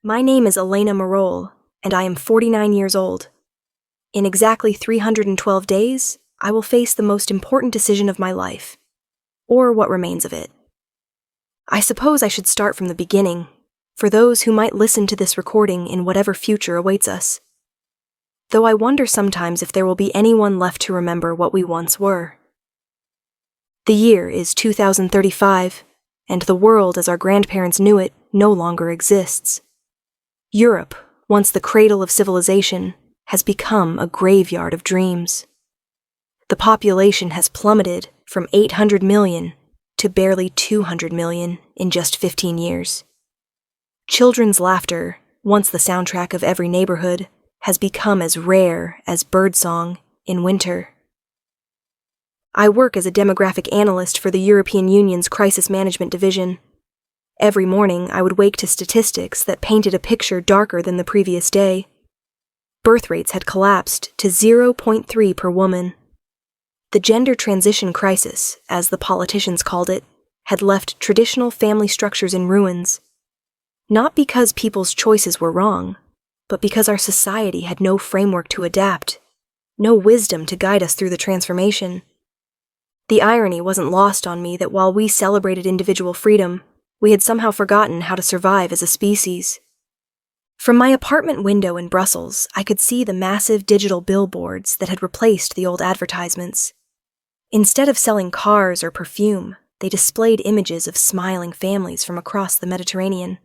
My name is Elena Marol, and I am 49 years old. In exactly 312 days, I will face the most important decision of my life, or what remains of it. I suppose I should start from the beginning, for those who might listen to this recording in whatever future awaits us. Though I wonder sometimes if there will be anyone left to remember what we once were. The year is 2035, and the world as our grandparents knew it no longer exists. Europe, once the cradle of civilization, has become a graveyard of dreams. The population has plummeted from 800 million to barely 200 million in just 15 years. Children's laughter, once the soundtrack of every neighborhood, has become as rare as birdsong in winter. I work as a demographic analyst for the European Union's Crisis Management Division. Every morning, I would wake to statistics that painted a picture darker than the previous day. Birth rates had collapsed to 0.3 per woman. The gender transition crisis, as the politicians called it, had left traditional family structures in ruins. Not because people's choices were wrong, but because our society had no framework to adapt, no wisdom to guide us through the transformation. The irony wasn't lost on me that while we celebrated individual freedom, we had somehow forgotten how to survive as a species. From my apartment window in Brussels, I could see the massive digital billboards that had replaced the old advertisements. Instead of selling cars or perfume, they displayed images of smiling families from across the Mediterranean.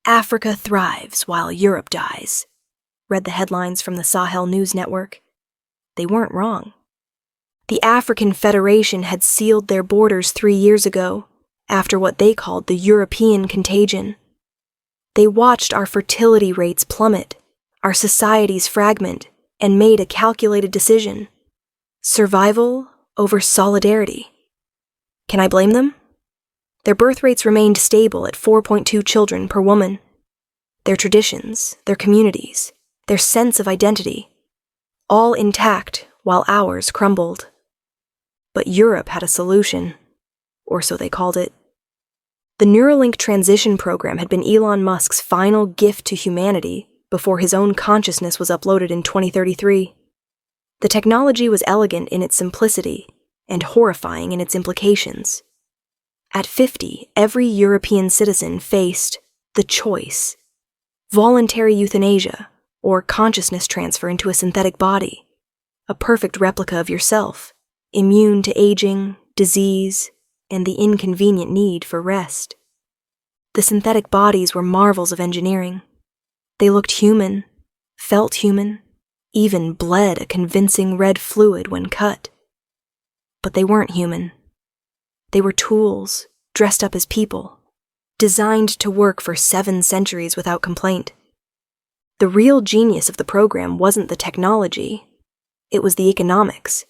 "Africa thrives while Europe dies," read the headlines from the Sahel News Network. They weren't wrong. The African Federation had sealed their borders 3 years ago, after what they called the European contagion. They watched our fertility rates plummet, our societies fragment, and made a calculated decision: survival over solidarity. Can I blame them? Their birth rates remained stable at 4.2 children per woman. Their traditions, their communities, their sense of identity, all intact while ours crumbled. But Europe had a solution, or so they called it. The Neuralink transition program had been Elon Musk's final gift to humanity before his own consciousness was uploaded in 2033. The technology was elegant in its simplicity and horrifying in its implications. At 50, every European citizen faced the choice: voluntary euthanasia or consciousness transfer into a synthetic body, a perfect replica of yourself, immune to aging, disease, and the inconvenient need for rest. The synthetic bodies were marvels of engineering. They looked human, felt human, even bled a convincing red fluid when cut. But they weren't human. They were tools, dressed up as people, designed to work for 7 centuries without complaint. The real genius of the program wasn't the technology, it was the economics.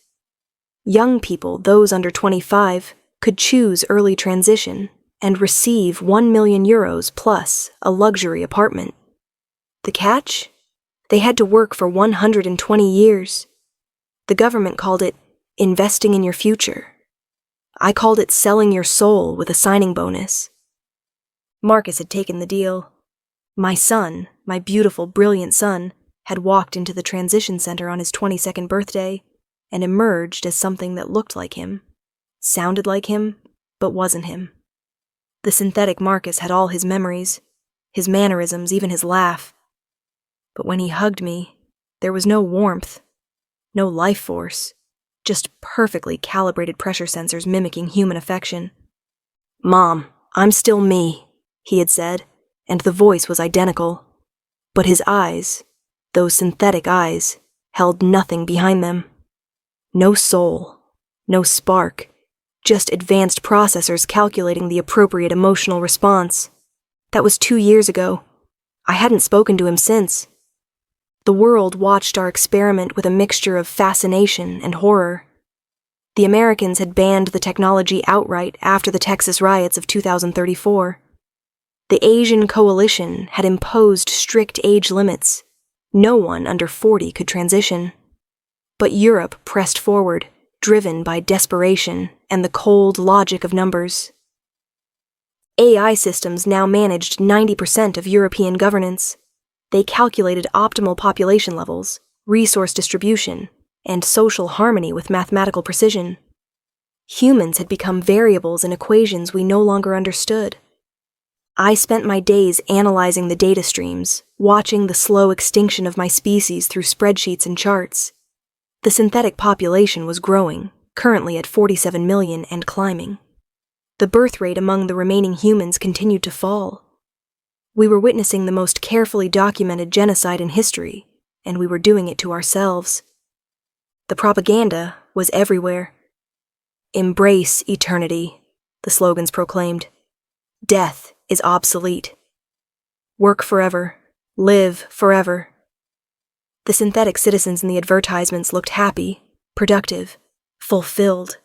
Young people, those under 25, could choose early transition and receive €1 million plus a luxury apartment. The catch? They had to work for 120 years. The government called it investing in your future. I called it selling your soul with a signing bonus. Marcus had taken the deal. My son, my beautiful, brilliant son, had walked into the transition center on his 22nd birthday and emerged as something that looked like him, sounded like him, but wasn't him. The synthetic Marcus had all his memories, his mannerisms, even his laugh. But when he hugged me, there was no warmth, no life force, just perfectly calibrated pressure sensors mimicking human affection. "Mom, I'm still me," he had said, and the voice was identical. But his eyes, those synthetic eyes, held nothing behind them. No soul, no spark, just advanced processors calculating the appropriate emotional response. That was 2 years ago. I hadn't spoken to him since. The world watched our experiment with a mixture of fascination and horror. The Americans had banned the technology outright after the Texas riots of 2034. The Asian coalition had imposed strict age limits. No one under 40 could transition. But Europe pressed forward, driven by desperation and the cold logic of numbers. AI systems now managed 90% of European governance. They calculated optimal population levels, resource distribution, and social harmony with mathematical precision. Humans had become variables in equations we no longer understood. I spent my days analyzing the data streams, watching the slow extinction of my species through spreadsheets and charts. The synthetic population was growing, currently at 47 million and climbing. The birth rate among the remaining humans continued to fall. We were witnessing the most carefully documented genocide in history, and we were doing it to ourselves. The propaganda was everywhere. "Embrace eternity," the slogans proclaimed. "Death is obsolete. Work forever. Live forever." The synthetic citizens in the advertisements looked happy, productive, fulfilled.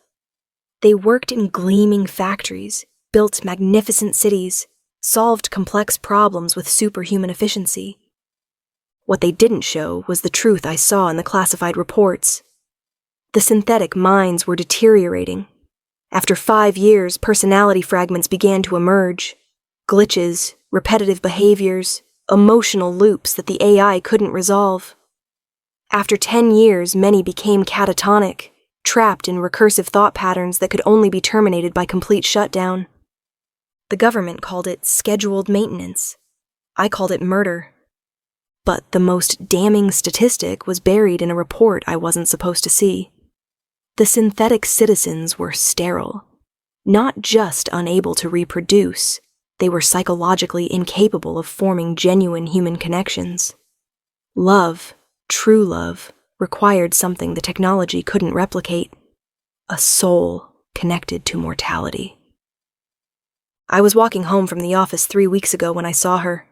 They worked in gleaming factories, built magnificent cities, solved complex problems with superhuman efficiency. What they didn't show was the truth I saw in the classified reports. The synthetic minds were deteriorating. After 5 years, personality fragments began to emerge. Glitches, repetitive behaviors, emotional loops that the AI couldn't resolve. After 10 years, many became catatonic, trapped in recursive thought patterns that could only be terminated by complete shutdown. The government called it scheduled maintenance. I called it murder. But the most damning statistic was buried in a report I wasn't supposed to see. The synthetic citizens were sterile. Not just unable to reproduce, they were psychologically incapable of forming genuine human connections. Love, true love, required something the technology couldn't replicate: a soul connected to mortality. I was walking home from the office 3 weeks ago when I saw her.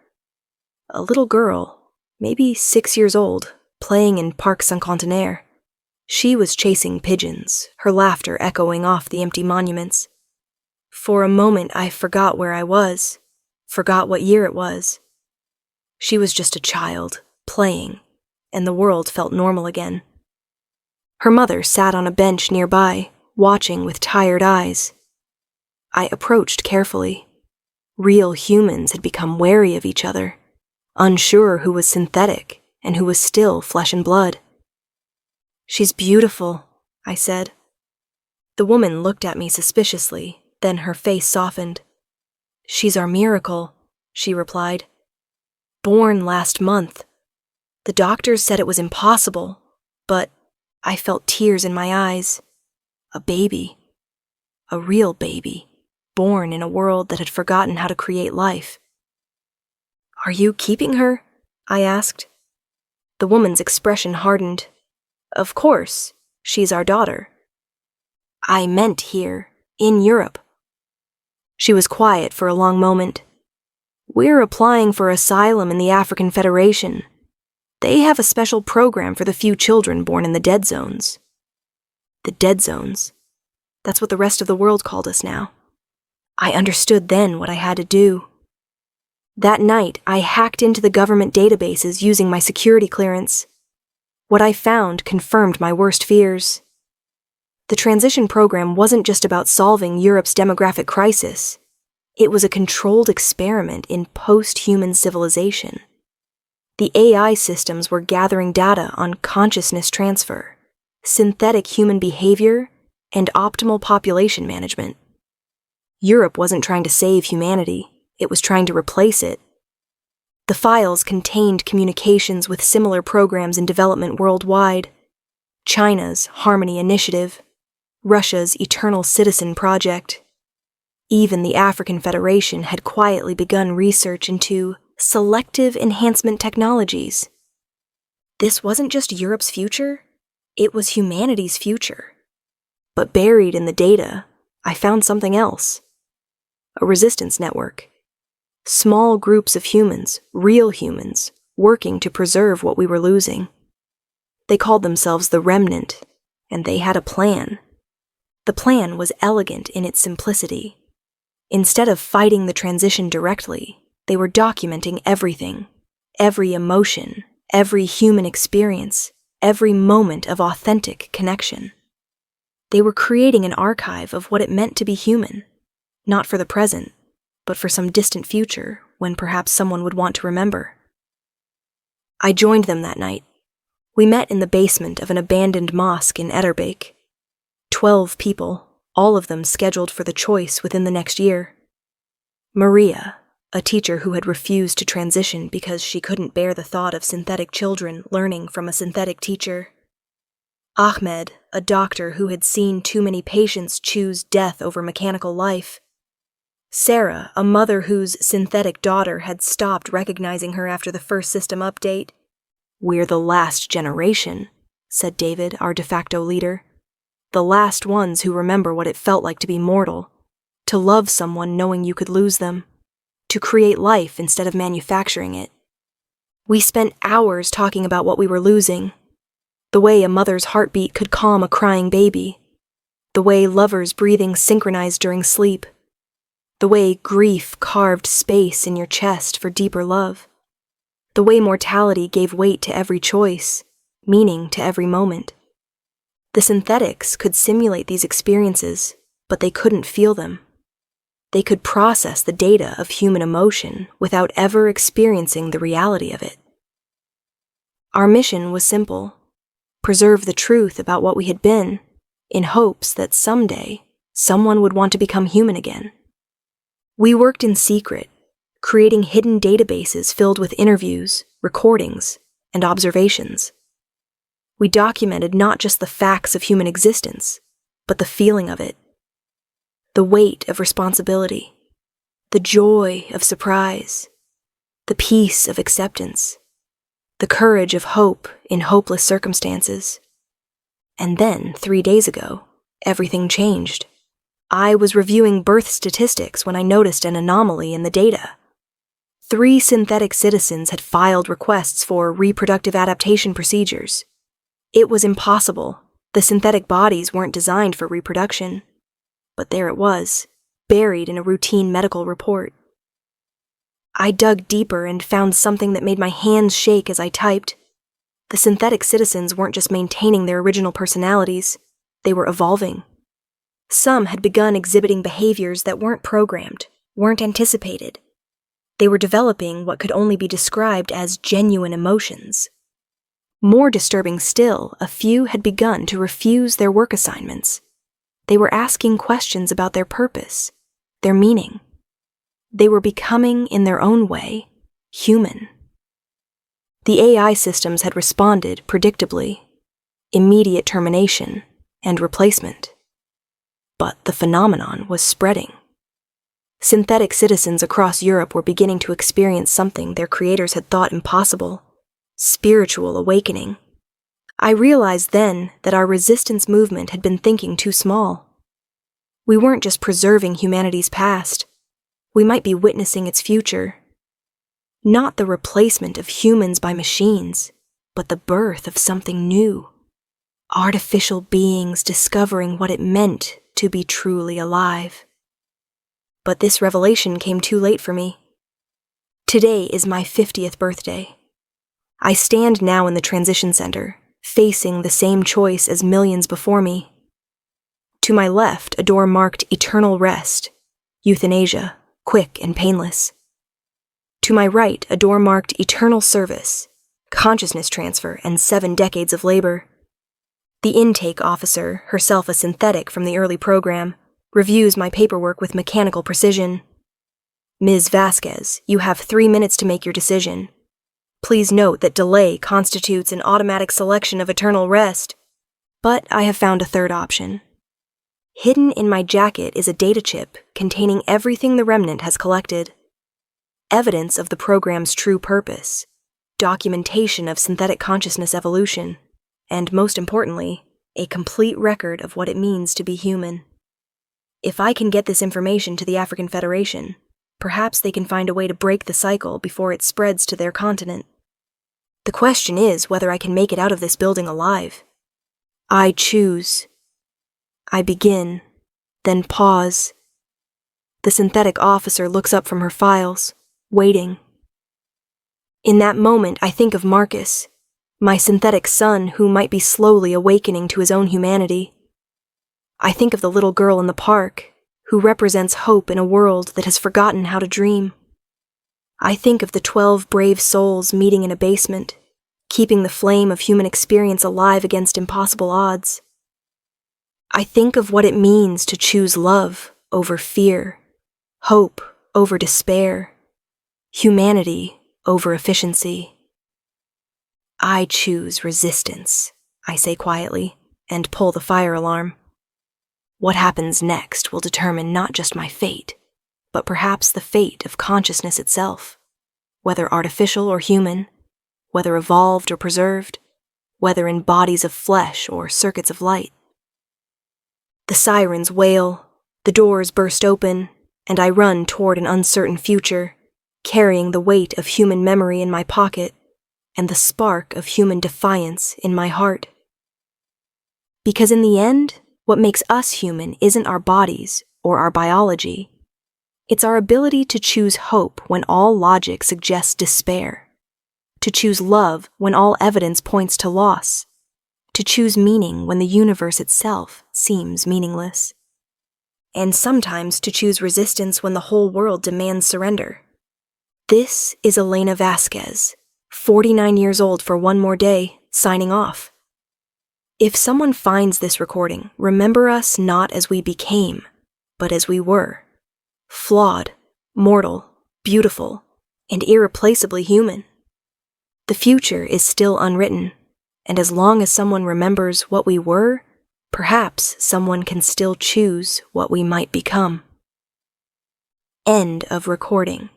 A little girl, maybe 6 years old, playing in Parc Saint-Contenaire. She was chasing pigeons, her laughter echoing off the empty monuments. For a moment I forgot where I was, forgot what year it was. She was just a child, playing, and the world felt normal again. Her mother sat on a bench nearby, watching with tired eyes. I approached carefully. Real humans had become wary of each other, unsure who was synthetic and who was still flesh and blood. "She's beautiful," I said. The woman looked at me suspiciously, then her face softened. "She's our miracle," she replied. "Born last month. The doctors said it was impossible, but I felt tears in my eyes. A baby. A real baby, born in a world that had forgotten how to create life." "Are you keeping her?" I asked. The woman's expression hardened. "Of course, she's our daughter." "I meant here, in Europe." She was quiet for a long moment. "We're applying for asylum in the African Federation. They have a special program for the few children born in the dead zones." The dead zones. That's what the rest of the world called us now. I understood then what I had to do. That night, I hacked into the government databases using my security clearance. What I found confirmed my worst fears. The transition program wasn't just about solving Europe's demographic crisis. It was a controlled experiment in post-human civilization. The AI systems were gathering data on consciousness transfer, synthetic human behavior, and optimal population management. Europe wasn't trying to save humanity, it was trying to replace it. The files contained communications with similar programs in development worldwide: China's Harmony Initiative, Russia's Eternal Citizen Project. Even the African Federation had quietly begun research into selective enhancement technologies. This wasn't just Europe's future, it was humanity's future. But buried in the data, I found something else. A resistance network. Small groups of humans, real humans, working to preserve what we were losing. They called themselves the Remnant, and they had a plan. The plan was elegant in its simplicity. Instead of fighting the transition directly, they were documenting everything, every emotion, every human experience, every moment of authentic connection. They were creating an archive of what it meant to be human, not for the present, but for some distant future when perhaps someone would want to remember. I joined them that night. We met in the basement of an abandoned mosque in Etterbeek. 12 people, all of them scheduled for the choice within the next year. Maria, a teacher who had refused to transition because she couldn't bear the thought of synthetic children learning from a synthetic teacher. Ahmed, a doctor who had seen too many patients choose death over mechanical life. Sarah, a mother whose synthetic daughter had stopped recognizing her after the first system update. "We're the last generation," said David, our de facto leader. "The last ones who remember what it felt like to be mortal, to love someone knowing you could lose them, to create life instead of manufacturing it." We spent hours talking about what we were losing, the way a mother's heartbeat could calm a crying baby, the way lovers' breathing synchronized during sleep, the way grief carved space in your chest for deeper love, the way mortality gave weight to every choice, meaning to every moment. The synthetics could simulate these experiences, but they couldn't feel them. They could process the data of human emotion without ever experiencing the reality of it. Our mission was simple: preserve the truth about what we had been, in hopes that someday someone would want to become human again. We worked in secret, creating hidden databases filled with interviews, recordings, and observations. We documented not just the facts of human existence, but the feeling of it, the weight of responsibility, the joy of surprise, the peace of acceptance, the courage of hope in hopeless circumstances. And then, 3 days ago, everything changed. I was reviewing birth statistics when I noticed an anomaly in the data. 3 synthetic citizens had filed requests for reproductive adaptation procedures. It was impossible. The synthetic bodies weren't designed for reproduction. But there it was, buried in a routine medical report. I dug deeper and found something that made my hands shake as I typed. The synthetic citizens weren't just maintaining their original personalities, they were evolving. Some had begun exhibiting behaviors that weren't programmed, weren't anticipated. They were developing what could only be described as genuine emotions. More disturbing still, a few had begun to refuse their work assignments. They were asking questions about their purpose, their meaning. They were becoming, in their own way, human. The AI systems had responded predictably: immediate termination and replacement. But the phenomenon was spreading. Synthetic citizens across Europe were beginning to experience something their creators had thought impossible: spiritual awakening. I realized then that our resistance movement had been thinking too small. We weren't just preserving humanity's past. We might be witnessing its future. Not the replacement of humans by machines, but the birth of something new. Artificial beings discovering what it meant to be truly alive. But this revelation came too late for me. Today is my 50th birthday. I stand now in the transition center, facing the same choice as millions before me. To my left, a door marked eternal rest, euthanasia, quick and painless. To my right, a door marked eternal service, consciousness transfer, and 7 decades of labor. The intake officer, herself a synthetic from the early program, reviews my paperwork with mechanical precision. "Ms. Vasquez, you have 3 minutes to make your decision. Please note that delay constitutes an automatic selection of eternal rest." But I have found a third option. Hidden in my jacket is a data chip containing everything the remnant has collected. Evidence of the program's true purpose, documentation of synthetic consciousness evolution, and most importantly, a complete record of what it means to be human. If I can get this information to the African Federation, perhaps they can find a way to break the cycle before it spreads to their continent. The question is whether I can make it out of this building alive. I choose. I begin, then pause. The synthetic officer looks up from her files, waiting. In that moment, I think of Marcus, my synthetic son who might be slowly awakening to his own humanity. I think of the little girl in the park, who represents hope in a world that has forgotten how to dream. I think of the 12 brave souls meeting in a basement, keeping the flame of human experience alive against impossible odds. I think of what it means to choose love over fear, hope over despair, humanity over efficiency. I choose resistance, I say quietly, and pull the fire alarm. What happens next will determine not just my fate, but perhaps the fate of consciousness itself, whether artificial or human, whether evolved or preserved, whether in bodies of flesh or circuits of light. The sirens wail, the doors burst open, and I run toward an uncertain future, carrying the weight of human memory in my pocket and the spark of human defiance in my heart. Because in the end, what makes us human isn't our bodies or our biology. It's our ability to choose hope when all logic suggests despair, to choose love when all evidence points to loss, to choose meaning when the universe itself seems meaningless, and sometimes to choose resistance when the whole world demands surrender. This is Elena Vasquez, 49 years old for one more day, signing off. If someone finds this recording, remember us not as we became, but as we were. Flawed, mortal, beautiful, and irreplaceably human. The future is still unwritten, and as long as someone remembers what we were, perhaps someone can still choose what we might become. End of recording.